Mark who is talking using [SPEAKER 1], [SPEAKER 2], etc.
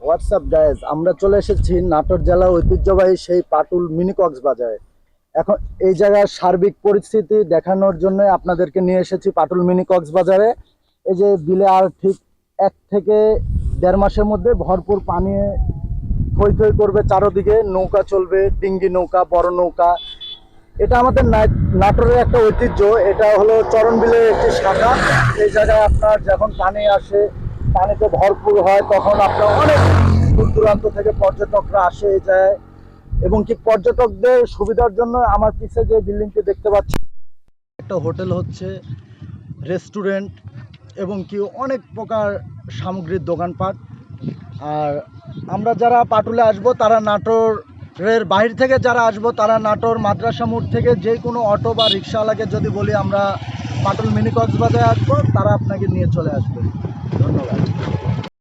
[SPEAKER 1] WhatsApp guys, আমরা চলে এসেছি নাটোর জেলা ঐতিহ্যবাহী সেই পাটুল মিনি কক্সবাজারে। এখন এই জায়গার সার্বিক পরিস্থিতি দেখানোর জন্য আপনাদেরকে নিয়ে এসেছি পাটুল মিনি কক্সবাজারে। এই যে বিলে আর ঠিক 1 থেকে 1.5 মাসের মধ্যে ভরপুর পানি থই থই করবে, চারোদিকে নৌকা চলবে, ডিঙ্গি নৌকা, বড় নৌকা। এটা আমাদের নাটোরের একটা ঐতিহ্য। এটা হলো চরণবিলের একটি শাখা। এই জায়গায় আপনার যখন পানি আসে, পানিতে ভরপুর হয়, তখন আপনার অনেক দূর দূরান্ত থেকে পর্যটকরা আসে এই জায়গায়। এবং কি পর্যটকদের সুবিধার জন্য আমার পিছে যে বিল্ডিংটি দেখতে পাচ্ছি, একটা হোটেল হচ্ছে, রেস্টুরেন্ট এবং কি অনেক প্রকার সামগ্রীর দোকানপাট। আর আমরা যারা পাটুলে আসবো, তারা নাটোরের বাইরে থেকে যারা আসবো, তারা নাটোর মাদ্রাসা মোড় থেকে যে কোনো অটো বা রিক্সাওয়ালাকে যদি বলি আমরা পাটুল মিনি কক্সবাজারে আসবো, তারা আপনাকে নিয়ে চলে আসবে। ধন্যবাদ।